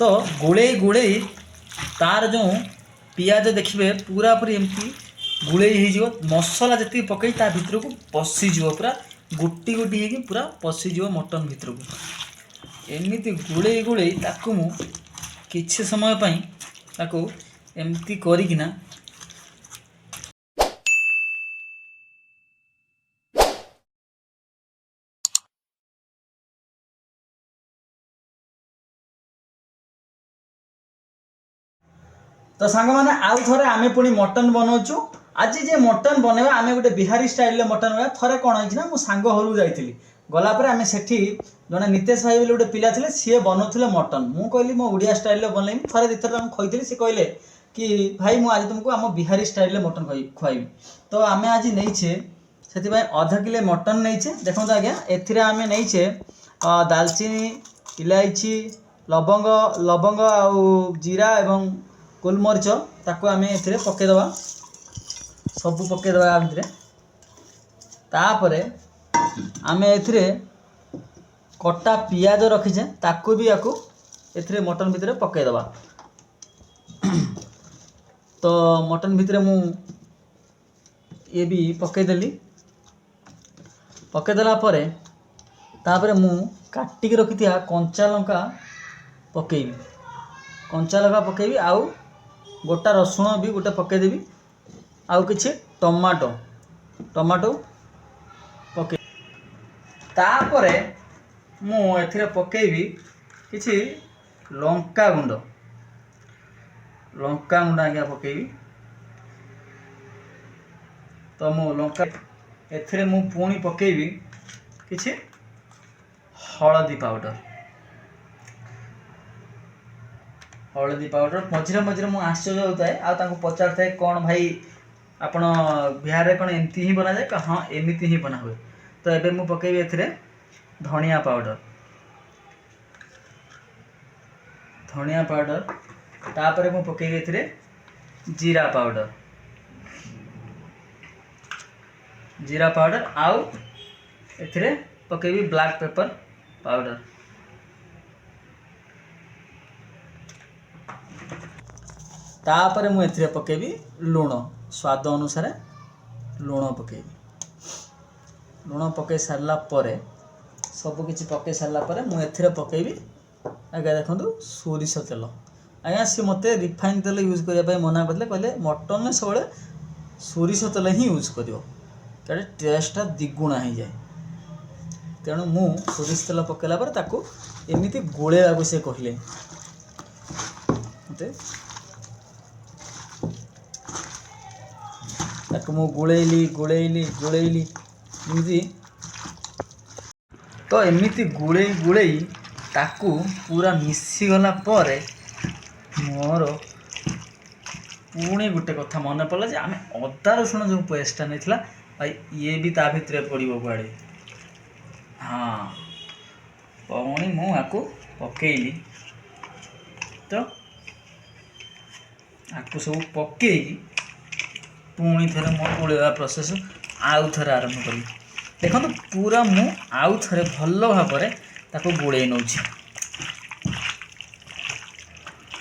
तो गोले गोले तार जो पियाज देखिए पूरा पूरी एमती गुड़े हो मसला जी पकई ता भितर को पशिज पूरा गोटी गोटी हो पूरा पशिज मटन भितर को एमती गुड़े गुड़े ताकू मु किछि समय पई ताकू एमती करिकिना तो सांग मैंने आउ थे आम पुणी मटन बनाऊँ आज जे मटन बनवा आम गोटे बिहारी स्टाइल मटन बनवा थे कौन होना मो सांग घर जाइली गलापर आम से जड़े नितेश भाई गोटे पिला थे सी बनाऊे मटन मुझे कहली मो ओडिया स्टाइल बनइबी थे दिथर खुआई सी कहले कि भाई मुझे आज तुमको आम बिहारी स्टाइल मटन खुआई तो आम आज नहींचे से अधा किलो मटन नहींचे देखो आज्ञा एम नहींचे दालचीनी इलायची लवंग लवंग आउ जीरा एवं गोलमरीच ताको आम ए पकईदबा सबू पकईदबा भितर तापर आम ए कटा पियाज रखीचे ताको भी याकू ए मटन भितर पकईदबा तो मटन भितर मु ये भी पकईदेली पकईदेला तापर मु काटिक रखी कंचा लंका पकईबी कंचा लंका पकईबी आउ गोटा रसुण भी गोटे पकईदेवी आउ किछि टमाटो टमाटो पकई तापरे मु एथिरे पकईबी किछि लंका गुंड आज्ञा पकईबी तो मु लंका एथिरे मु पुणी पकईबी किछि हळदी पाउडर मझे मझे मुझे आश्चर्य होता है आउ पचार थाए कौन भाई आपण बिहार में कौन एमती ही बना जाए हाँ एमती ही बना हुए तो एबे मु पकईबी एथिरे धनिया पाउडर तापर मु पकईबी एथिरे जीरा पाउडर आउ एथिरे पकईबी ब्लैक पेपर पाउडर तापर मु एथिरे पकईबी लुण स्वाद अनुसार लुण पकईबी लुण पकई सारला परे सब किछि पकई सारला परे मु एथिरे पकईबी आगे देखंतु सोरिष तेल आज्ञा सी मते रिफाइन तेल यूज करने मना करते कहले मटन में सब सोरिष तेल ही यूज कर टेस्टा द्विगुणा हो जाए तेणु मु सोरिष तेल पकईला पर ताकू एमिति गोलेला से कहले मते ताकू मु गोलेली एमती तो एमिति गोले ताकू पूरा मिसी गला परे मोर पुणी गोटे कथा मन पड़ा जे आम अदा रसुण जो पेस्टा नहीं भाई ये भी ता भितर पड़ो कुआड़े हाँ पुणी मुझे पकईली तो आपको सब पकईकी पुणी थे मो गोलेवा प्रोसेस आउ थे आरंभ करी देखो तो पूरा मु आउ थे भल भाव ताको गोले नौ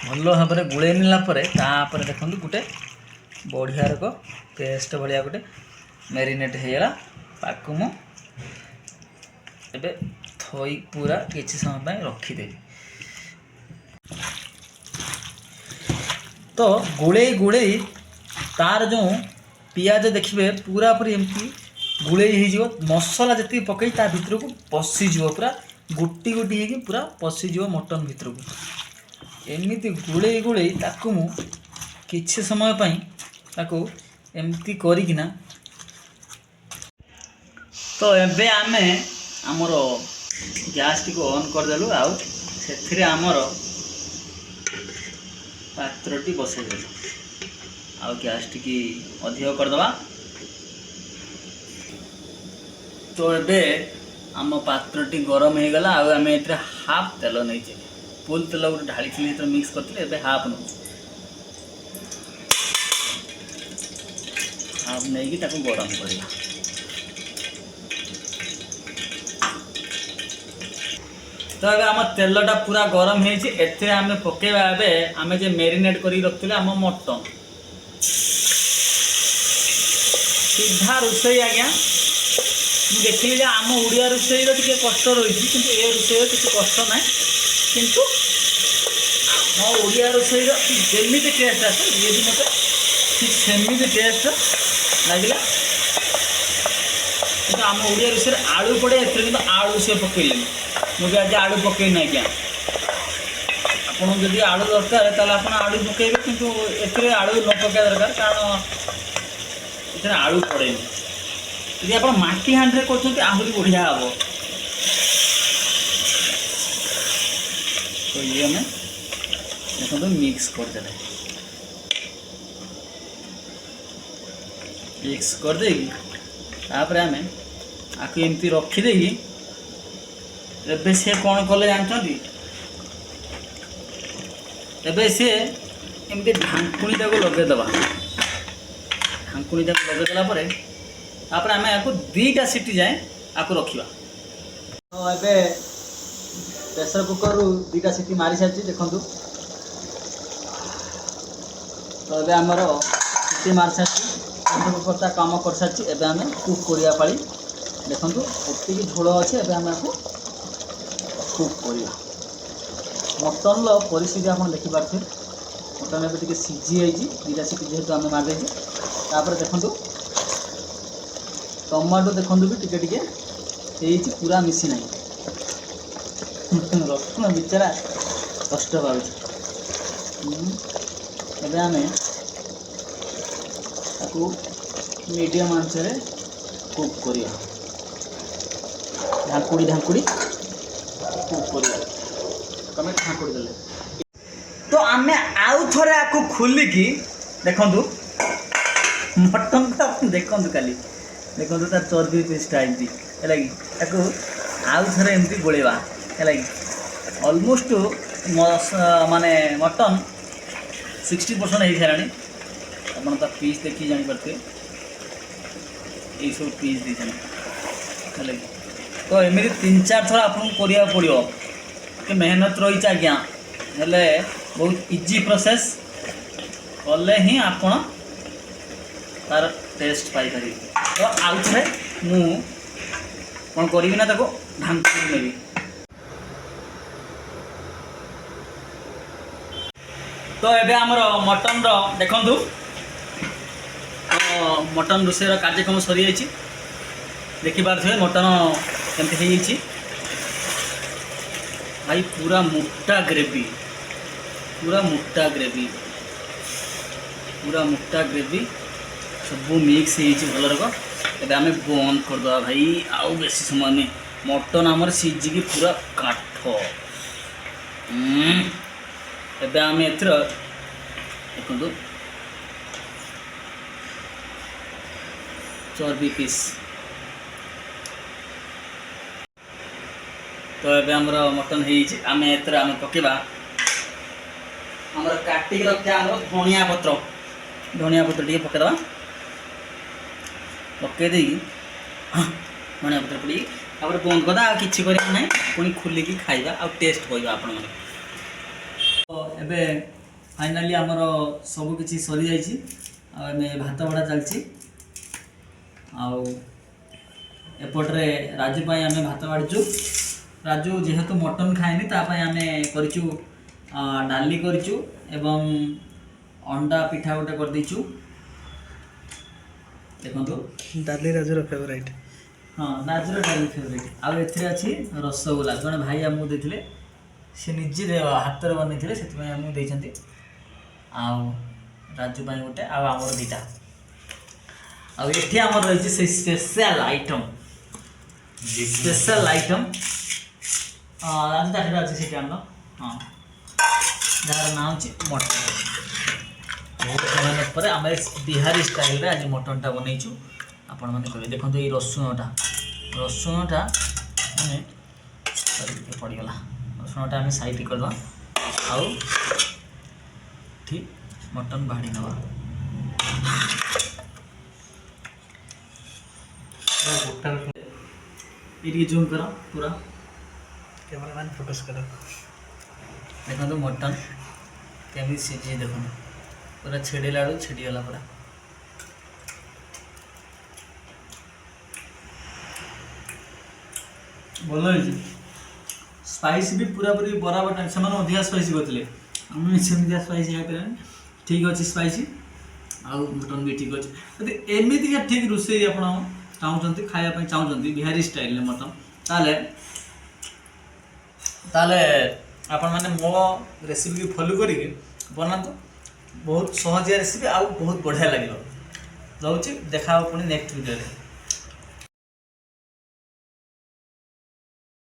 भल भाव गोले नापर देखो गोटे बढ़िया रक पेस्ट भाया गोटे मैरिनेट होगा ताकू मु थई पूरा किसी समय रखीदेवी तो गोले तार जो पियाज देखिए पूरा पूरी एमती गुड़े हो मसला जी पकई ता भितर को पशिज पूरा गोटी गोटी हो पूरा पशिज मटन भितर को एमती गुड़े गुड़े ताकू मु किछि समय पई ताकू एमती करिकिना तो एबे आमे आमर गैस टी को ऑन करदेलु आउ से आमर पात्रटी बसैदेलु आउ गैस टी अधिक करदबा तो एबे आम पात्रटी गरम हो गला आम ए हाफ तेल नहीं फुल तेल गोटे ढाली तो मिक्स करते एबे हाफ नौ हाफ नहीं ताको गरम करवा तो अब आम तेलटा पूरा गरम होते आम पकेबा आम जो मेरीनेट कर रखी आम मटन सीधा रोसई आज्ञा मुझे देखिली जे आम ओडिया रोसई टे कष्ट रही कि ए रोसई किसी कष्ट ना किंतु आम ओडिया रोसई जमी टेस्ट आस ये भी मत ठीक सेमती टेस्ट लगे कि आम ओडिया रोसई आलू पड़े कि आलू से पकड़े मुझे आज आलू पकईन आज्ञा आपन जब आलू दरकार ताल आप आलू पकड़े कितु ए आलू न पकड़ा दरकार कारण ये आलू पड़े यदि आप माटी हांडी कर आहरी बढ़िया हम तो ये हमें देखो मिक्स करदे मिक्स करदे आम आपको एमती रखीदे एबे से कौन कले जानते एबे से एमती ढांकुणीटा को लगेदबा ढांकुणीटा को लगेदेला तापर आम आपको 2टा सीटी जाए आपको रखा तो ये प्रेसर कुकर रु 2टा सीटी मारी सारी देखूँ तो ये आमर सीटी मारी सारी प्रेसर कुकर काम कर सारी एवं आम कुक करिया पाली देखूँ एति झोल अच्छे एवं आम आपको कुक करिया मटन परिस्थिति आप देखिपे मटन एवं टे सीझी 2टा सीटी जेहेतु आम मार तापर देखूँ टमाटो देखो भी टिके टिके पूरा मिसी ना रसुण बेचारा कष्ट पाँच आम मीडियम आंच कुक करिया ढांकुड़ी ढांकुड़ी कुक करिया तमें ढांकुड़ी देले तो आम आउ थे आपको खोलिकी देखु मटन तो देखु खाली देखो तार चर्बी पीसटा एमती है आउ थे एमती गोलेवा है अलमोस्ट माने मटन 60% हो सारा आप पीस देखी जापे ये सब पीस देते है तो एमती 3-4 थर आपको करा पड़ो कि मेहनत रही आज्ञा हेले बहुत इजी प्रोसेस कले ही आप तार टेस्ट पाई पारि तो आउ थे मु कौन करी ना ढांकुड़ी नेबी तो ये आमर मटन देखु तो मटन रोषेर कार्यक्रम सरी जाइए देखिपे मटन केमती भाई पूरा मोटा ग्रेवी पूरा मोटा ग्रेवी सब मिक्स भल रक ए आम बंद करदे भाई आउ बेसी समय नहीं मटन आमर सीझिकी पूरा काठ एबे आम एथर देखो चर्बी पीस तो ये आमर मटन आम एथर आम पकेबा आमर काटिक रखा आमर धनिया पत्र टे पकईदे पकईदे हाँ धनिया पत्र पड़ी आप बंद करदा आ कि ना पुणी खोलिकी खाइबा आ टेस्ट कहवा आपण मैंने तो एबे फाइनाली आमर सब किछि सरी जाइछि आमे भात बड़ा चलछि एपटे राजू पाई आमे भात बाड़ीचु राजू जेहेतु मटन खाएनी तापाई आमे करिचु डाली करिचु एवं अंडा पिठा गोटे कर देचु देखो डाली राजूर फेवरेट हाँ राजूर डाली फेवरेट आउ एथिरे अछि रसगोला जने भाई आमु देथिले से निजे हाथ में बनई से आमको देते आउ राजू पाई गोटे आमर दीटा आठी आमर रही से स्पेशल आइटम राजू ताटे अच्छे से आम हाँ जार ना हूँ मटन बहुत मेहनत पर आम बिहारी स्टाइल आज मटनटा बनईचु आपण मैंने कहे देखो ये रसुणटा मैंने पड़गला रसुणटा आम साइड करदे आउ ठीक मटन बाड़ी नवा ये जूम कर पूरा कैमरा मैन फोकस करो। देखो मटन केमी सीझी देखो पूरा छेड़ला बेलू छेड़गला पूरा भल स्पाइसी भी पूरा पूरी बराबर से अधिका स्पाइसी करते आम सेमती स्पाइसी खाई ठीक अच्छे स्पाइसी आउ मटन भी ठीक अच्छे यदि एमतीका ठीक रोषे आप चाहते खायापी चाहते बिहारी स्टाइल मटन ताले आपण मैंने मो रेसिपी की फॉलो करिके बनातु बहुत सहजिया रेसिपी आउ बहुत बढ़िया लगे रोचे देखा पुणी नेक्स्ट वीडियो।